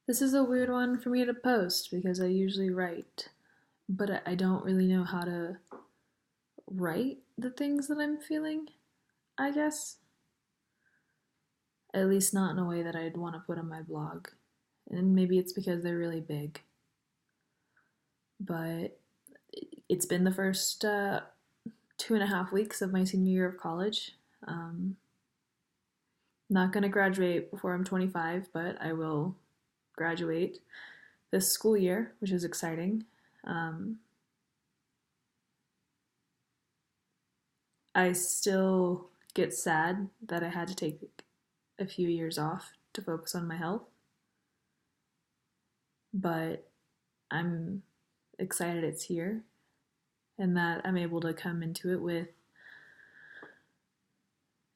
This is a weird one for me to post because I usually write, but I don't really know how to write the things that I'm feeling, I guess. At least not in a way that I'd want to put on my blog. And maybe it's because they're really big. But it's been the first 2.5 weeks of my senior year of college. Not going to graduate before I'm 25, but I will graduate this school year, which is exciting. I still get sad that I had to take a few years off to focus on my health, but I'm excited it's here and that I'm able to come into it with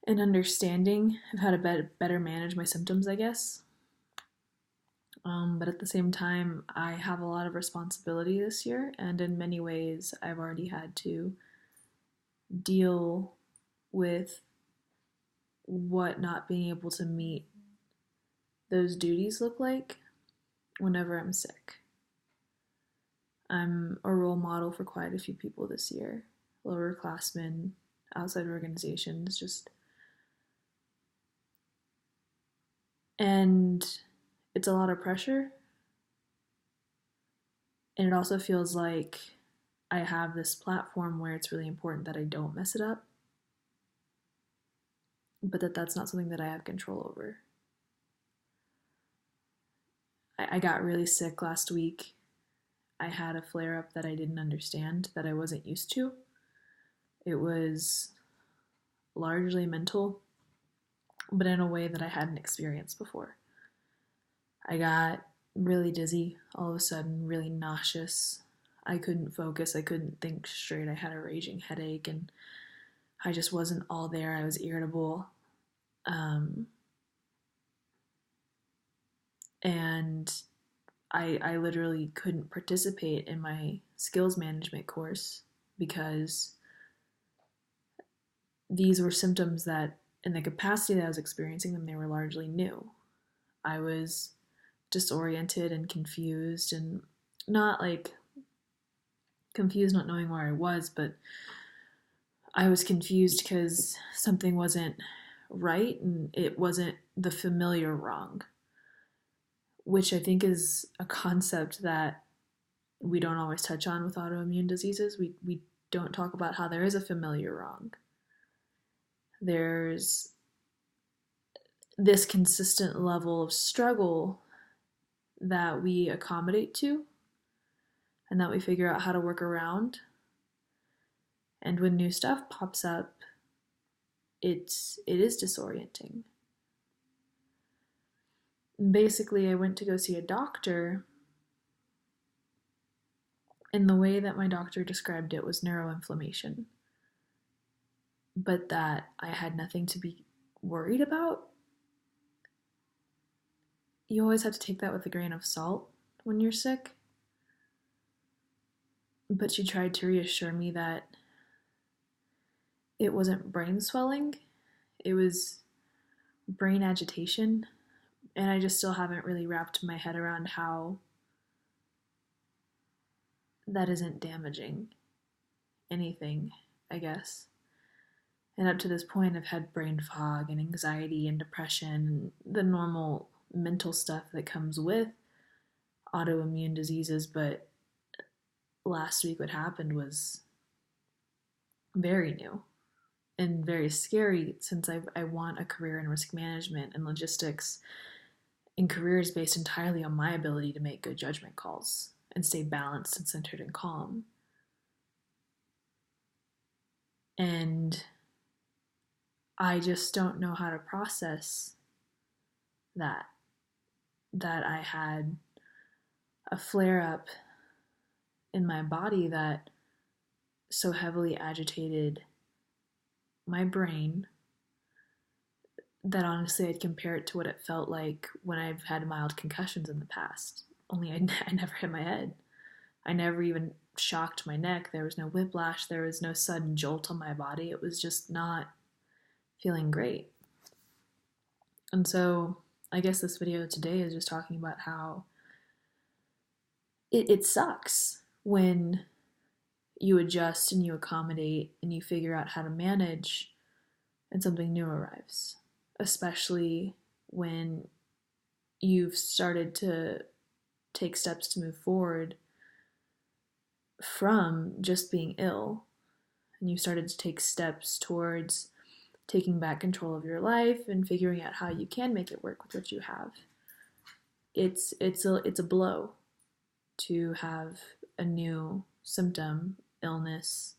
an understanding of how to better manage my symptoms, I guess. But at the same time, I have a lot of responsibility this year, and in many ways, I've already had to deal with what not being able to meet those duties look like whenever I'm sick. I'm a role model for quite a few people this year, lower classmen, outside organizations, and it's a lot of pressure. And it also feels like I have this platform where it's really important that I don't mess it up, but that's not something that I have control over. I got really sick last week. I had a flare up that I didn't understand, that I wasn't used to. It was largely mental, but in a way that I hadn't experienced before. I got really dizzy all of a sudden, really nauseous. I couldn't focus, I couldn't think straight. I had a raging headache and I just wasn't all there. I was irritable. And I literally couldn't participate in my skills management course because these were symptoms that, in the capacity that I was experiencing them, they were largely new. I was disoriented and confused, and not like confused not knowing where I was, but I was confused because something wasn't right and it wasn't the familiar wrong, which I think is a concept that we don't always touch on with autoimmune diseases. We don't talk about how there is a familiar wrong. There's this consistent level of struggle that we accommodate to and that we figure out how to work around. And when new stuff pops up, it is disorienting. Basically, I went to go see a doctor, and the way that my doctor described it was neuroinflammation, but that I had nothing to be worried about. You always have to take that with a grain of salt when you're sick. But she tried to reassure me that it wasn't brain swelling, it was brain agitation. And I just still haven't really wrapped my head around how that isn't damaging anything, I guess. And up to this point, I've had brain fog and anxiety and depression, the normal mental stuff that comes with autoimmune diseases. But last week, what happened was very new and very scary, since I want a career in risk management and logistics, and careers based entirely on my ability to make good judgment calls and stay balanced and centered and calm. And I just don't know how to process that I had a flare up in my body that so heavily agitated my brain that honestly I'd compare it to what it felt like when I've had mild concussions in the past. Only I never hit my head. I never even shocked my neck. There was no whiplash. There was no sudden jolt on my body. It was just not feeling great. And so I guess this video today is just talking about how it sucks when you adjust and you accommodate and you figure out how to manage and something new arrives, especially when you've started to take steps to move forward from just being ill, and you started to take steps towards taking back control of your life and figuring out how you can make it work with what you have. It's a blow to have a new symptom, illness,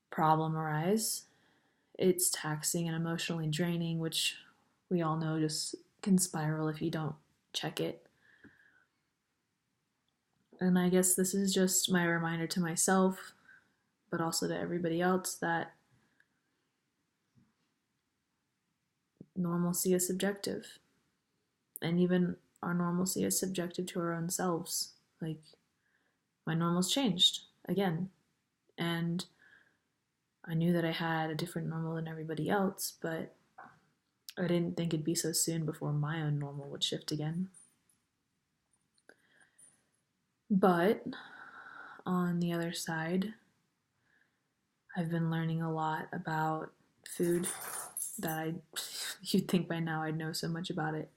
problem arise. It's taxing and emotionally draining, which we all know just can spiral if you don't check it. And I guess this is just my reminder to myself, but also to everybody else, that normalcy is subjective. And even our normalcy is subjective to our own selves. Like, my normal's changed again. And I knew that I had a different normal than everybody else, but I didn't think it'd be so soon before my own normal would shift again. But on the other side, I've been learning a lot about food that you'd think by now I'd know so much about it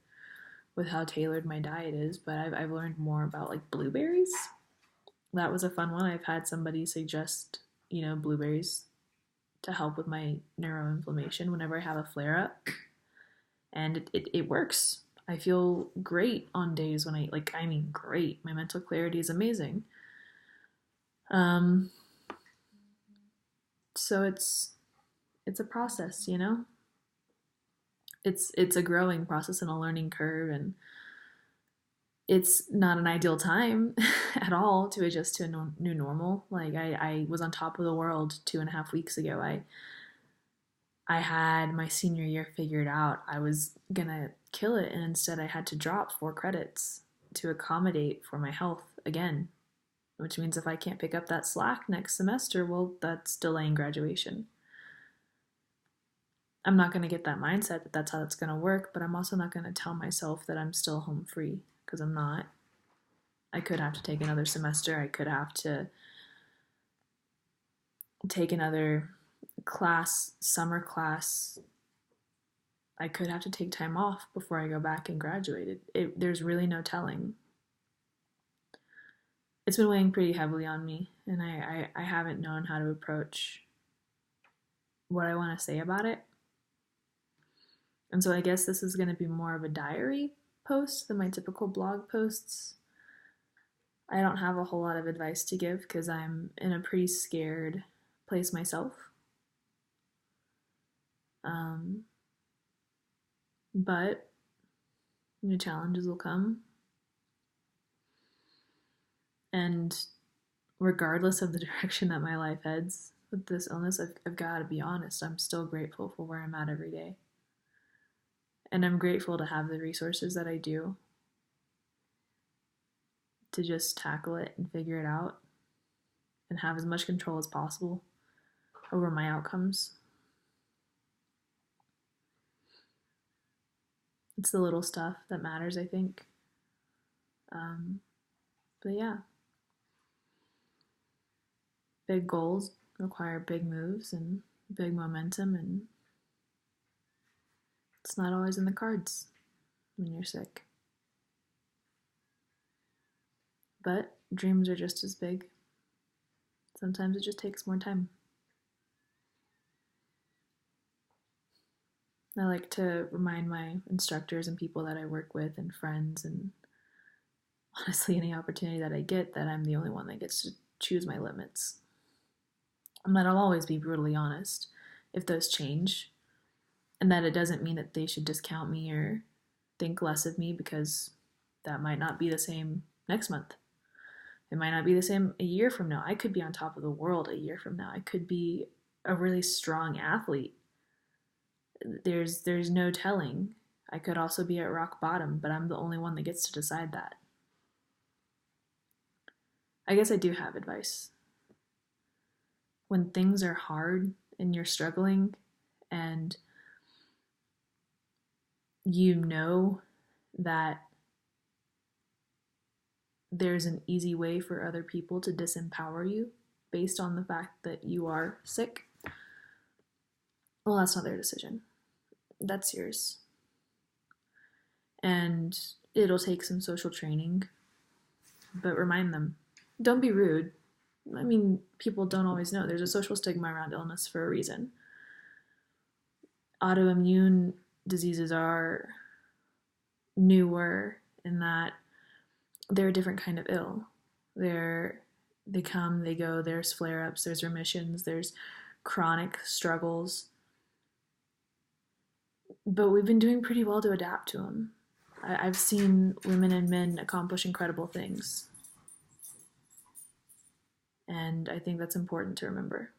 with how tailored my diet is, but I've learned more about like blueberries. That was a fun one. I've had somebody suggest, blueberries to help with my neuroinflammation whenever I have a flare up. And it works. I feel great on days when great. My mental clarity is amazing. So it's a process, It's a growing process and a learning curve, and it's not an ideal time at all to adjust to a new normal. Like, I was on top of the world 2.5 weeks ago. I had my senior year figured out. I was gonna kill it, and instead I had to drop 4 credits to accommodate for my health again, which means if I can't pick up that slack next semester, well, that's delaying graduation. I'm not going to get that mindset that that's how that's going to work, but I'm also not going to tell myself that I'm still home free, because I'm not. I could have to take another semester. I could have to take another class, summer class. I could have to take time off before I go back and graduate. There's really no telling. It's been weighing pretty heavily on me, and I haven't known how to approach what I want to say about it. And so I guess this is going to be more of a diary post than my typical blog posts. I don't have a whole lot of advice to give because I'm in a pretty scared place myself. But new challenges will come. And regardless of the direction that my life heads with this illness, I've got to be honest, I'm still grateful for where I'm at every day. And I'm grateful to have the resources that I do to just tackle it and figure it out and have as much control as possible over my outcomes. It's the little stuff that matters, I think. But yeah, big goals require big moves and big momentum, and it's not always in the cards when you're sick. But dreams are just as big. Sometimes it just takes more time. I like to remind my instructors and people that I work with and friends, and honestly any opportunity that I get, that I'm the only one that gets to choose my limits. And that I'll always be brutally honest if those change, and that it doesn't mean that they should discount me or think less of me, because that might not be the same next month. It might not be the same a year from now. I could be on top of the world a year from now. I could be a really strong athlete. There's no telling. I could also be at rock bottom, but I'm the only one that gets to decide that. I guess I do have advice. When things are hard and you're struggling and you know that there's an easy way for other people to disempower you based on the fact that you are sick, well, that's not their decision. That's yours. And it'll take some social training, but remind them. Don't be rude. I mean, people don't always know. There's a social stigma around illness for a reason. Autoimmune diseases are newer in that they're a different kind of ill. They come, they go, there's flare-ups, there's remissions, there's chronic struggles. But we've been doing pretty well to adapt to them. I've seen women and men accomplish incredible things. And I think that's important to remember.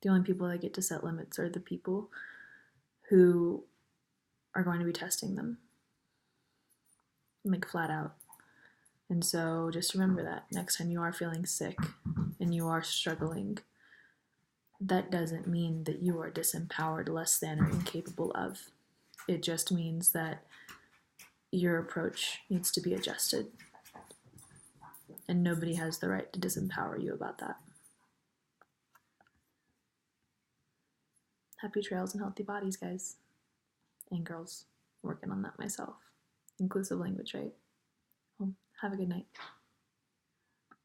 The only people that get to set limits are the people who are going to be testing them, like flat out. And so just remember that next time you are feeling sick and you are struggling, that doesn't mean that you are disempowered, less than, or incapable of. It just means that your approach needs to be adjusted. And nobody has the right to disempower you about that. Happy trails and healthy bodies, guys and girls. I'm working on that myself. Inclusive language, right? Well, have a good night.